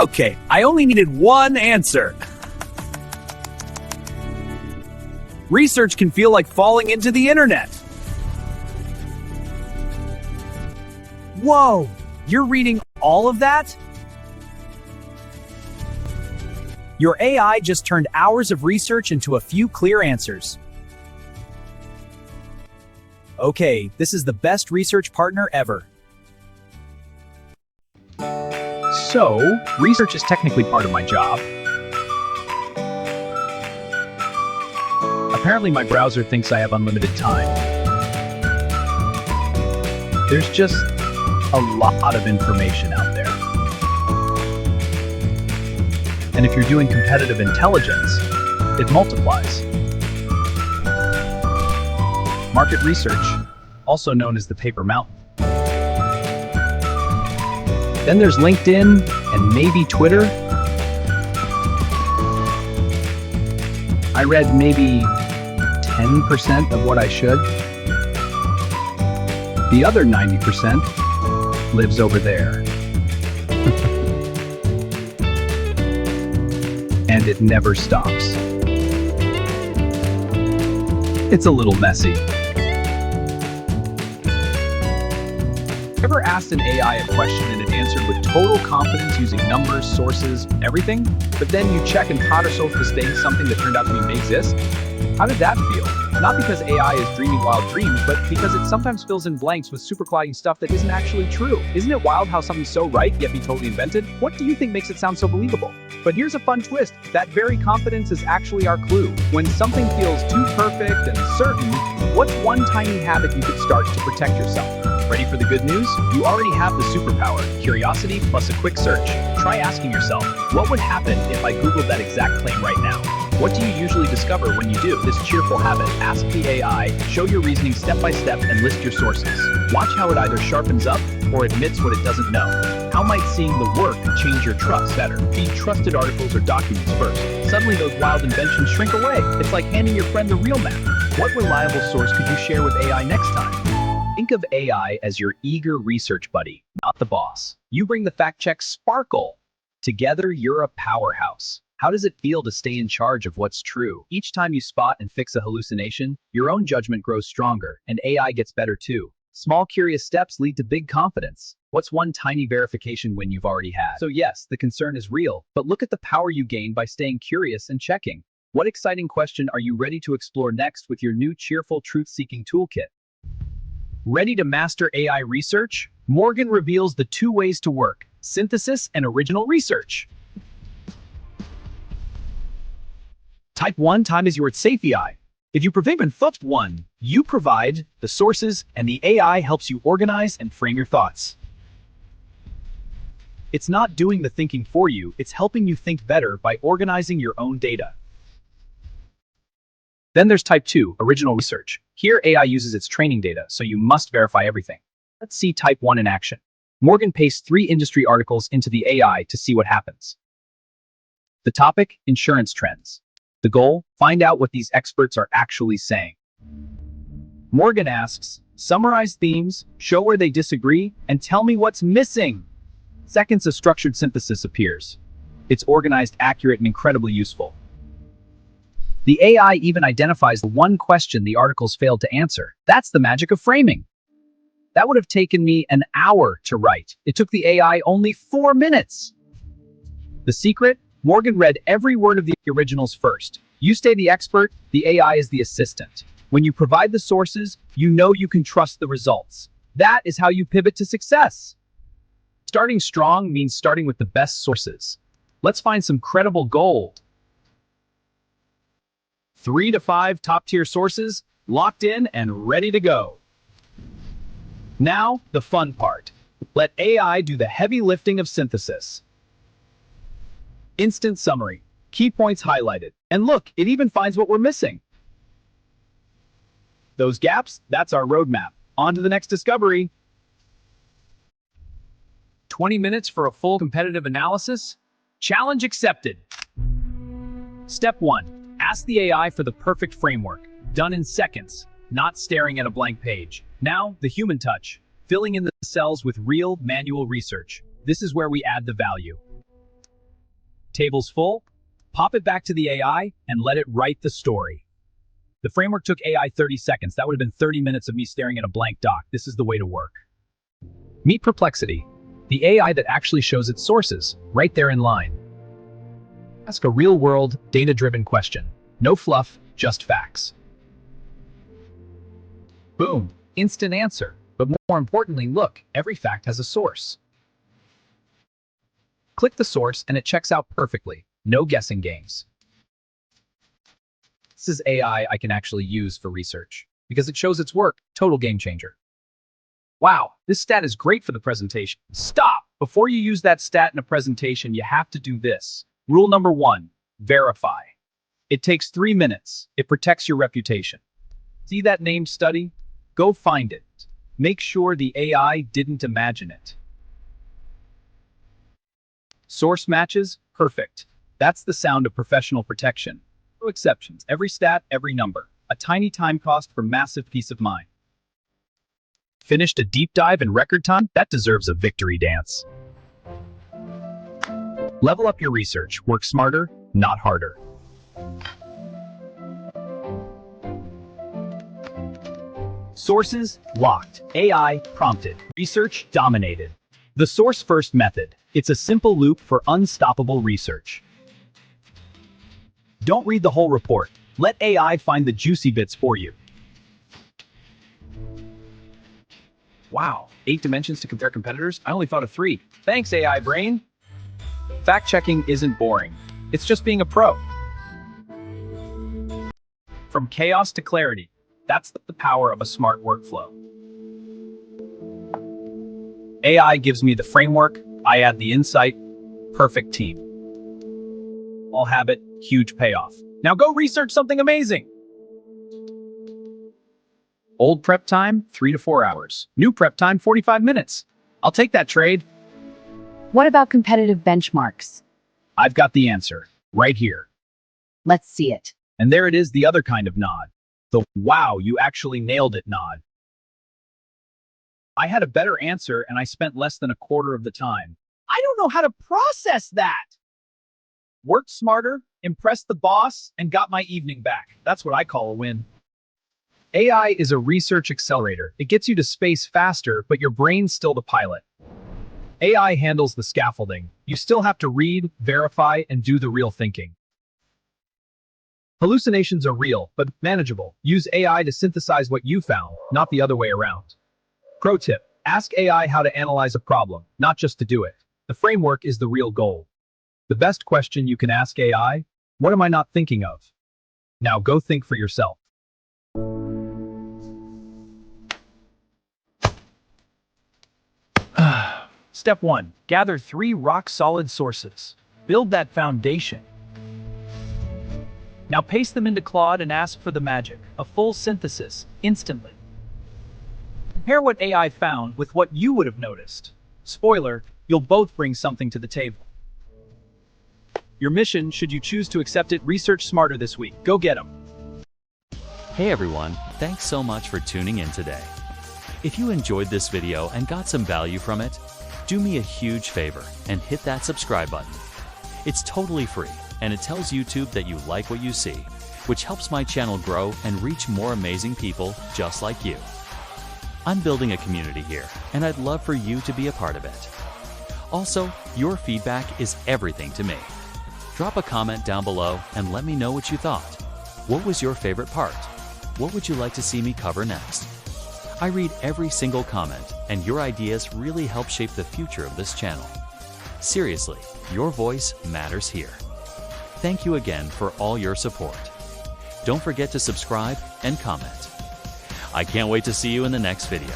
Okay, I only needed one answer. Research can feel like falling into the internet. Whoa, you're reading all of that? Your AI just turned hours of research into a few clear answers. Okay, this is the best research partner ever. So, research is technically part of my job. Apparently my browser thinks I have unlimited time. There's just a lot of information out there. And if you're doing competitive intelligence, it multiplies. Market research, also known as the paper mountain. Then there's LinkedIn and maybe Twitter. I read maybe 10% of what I should. The other 90% lives over there. And it never stops. It's a little messy. Ever asked an AI a question and it answered with total confidence using numbers, sources, everything? But then you check and pot yourself for saying something that turned out to may exist? How did that feel? Not because AI is dreaming wild dreams, but because it sometimes fills in blanks with super clouding stuff that isn't actually true. Isn't it wild how something's so right, yet be totally invented? What do you think makes it sound so believable? But here's a fun twist. That very confidence is actually our clue. When something feels too perfect and certain, what's one tiny habit you could start to protect yourself? Ready for the good news? You already have the superpower, curiosity plus a quick search. Try asking yourself, what would happen if I Googled that exact claim right now? What do you usually discover when you do this cheerful habit? Ask the AI, show your reasoning step by step, and list your sources. Watch how it either sharpens up or admits what it doesn't know. How might seeing the work change your trust better? Feed trusted articles or documents first. Suddenly those wild inventions shrink away. It's like handing your friend the real map. What reliable source could you share with AI next time? Think of AI as your eager research buddy, not the boss. You bring the fact-check sparkle. Together, you're a powerhouse. How does it feel to stay in charge of what's true? Each time you spot and fix a hallucination, your own judgment grows stronger, and AI gets better too. Small curious steps lead to big confidence. What's one tiny verification win you've already had? So yes, the concern is real, but look at the power you gain by staying curious and checking. What exciting question are you ready to explore next with your new cheerful truth-seeking toolkit? Ready to master AI research? Morgan reveals the two ways to work: synthesis and original research. Type 1 time is your safety. If you provide first one, you provide the sources and the AI helps you organize and frame your thoughts. It's not doing the thinking for you, it's helping you think better by organizing your own data. Then there's type 2, original research. Here AI uses its training data, so you must verify everything. Let's see type 1 in action. Morgan pastes 3 industry articles into the AI to see what happens. The topic, insurance trends. The goal, find out what these experts are actually saying. Morgan asks, summarize themes, show where they disagree, and tell me what's missing. Seconds of structured synthesis appears. It's organized, accurate, and incredibly useful. The AI even identifies the one question the articles failed to answer. That's the magic of framing. That would have taken me an hour to write. It took the AI only 4 minutes. The secret? Morgan read every word of the originals first. You stay the expert, the AI is the assistant. When you provide the sources, you know you can trust the results. That is how you pivot to success. Starting strong means starting with the best sources. Let's find some credible gold. 3 to 5 top-tier sources, locked in and ready to go. Now, the fun part. Let AI do the heavy lifting of synthesis. Instant summary. Key points highlighted. And look, it even finds what we're missing. Those gaps, that's our roadmap. On to the next discovery. 20 minutes for a full competitive analysis? Challenge accepted. Step 1. Ask the AI for the perfect framework. Done in seconds, not staring at a blank page. Now, the human touch. Filling in the cells with real, manual research. This is where we add the value. Table's full? Pop it back to the AI and let it write the story. The framework took AI 30 seconds. That would have been 30 minutes of me staring at a blank doc. This is the way to work. Meet Perplexity, the AI that actually shows its sources, right there in line. Ask a real-world, data-driven question. No fluff, just facts. Boom, instant answer. But more importantly, look, every fact has a source. Click the source and it checks out perfectly. No guessing games. This is AI I can actually use for research. Because it shows its work, total game changer. Wow, this stat is great for the presentation. Stop! Before you use that stat in a presentation, you have to do this. Rule number 1, verify. It takes 3 minutes. It protects your reputation. See that named study? Go find it. Make sure the AI didn't imagine it. Source matches? Perfect. That's the sound of professional protection. No exceptions. Every stat, every number. A tiny time cost for massive peace of mind. Finished a deep dive in record time? That deserves a victory dance. Level up your research. Work smarter, not harder. Sources locked. AI prompted. Research dominated. The source first method. It's a simple loop for unstoppable research. Don't read the whole report. Let AI find the juicy bits for you. Wow, 8 dimensions to compare competitors? I only thought of 3. Thanks, AI brain. Fact-checking isn't boring. It's just being a pro. From chaos to clarity. That's the power of a smart workflow. AI gives me the framework, I add the insight, perfect team. All habit, huge payoff. Now go research something amazing. Old prep time, 3 to 4 hours. New prep time, 45 minutes. I'll take that trade. What about competitive benchmarks? I've got the answer, right here. Let's see it. And there it is, the other kind of nod. The wow, you actually nailed it nod. I had a better answer and I spent less than a quarter of the time. I don't know how to process that. Worked smarter, impressed the boss, and got my evening back. That's what I call a win. AI is a research accelerator. It gets you to space faster, but your brain's still the pilot. AI handles the scaffolding. You still have to read, verify, and do the real thinking. Hallucinations are real, but manageable. Use AI to synthesize what you found, not the other way around. Pro tip, ask AI how to analyze a problem, not just to do it. The framework is the real goal. The best question you can ask AI, what am I not thinking of? Now go think for yourself. Step 1. Gather 3 rock-solid sources. Build that foundation. Now paste them into Claude and ask for the magic, a full synthesis, instantly. Compare what AI found with what you would have noticed. Spoiler, you'll both bring something to the table. Your mission, should you choose to accept it, research smarter this week. Go get 'em. Hey everyone, thanks so much for tuning in today. If you enjoyed this video and got some value from it, do me a huge favor and hit that subscribe button. It's totally free and it tells YouTube that you like what you see, which helps my channel grow and reach more amazing people just like you. I'm building a community here and I'd love for you to be a part of it. Also, your feedback is everything to me. Drop a comment down below and let me know what you thought. What was your favorite part? What would you like to see me cover next? I read every single comment, and your ideas really help shape the future of this channel. Seriously, your voice matters here. Thank you again for all your support. Don't forget to subscribe and comment. I can't wait to see you in the next video.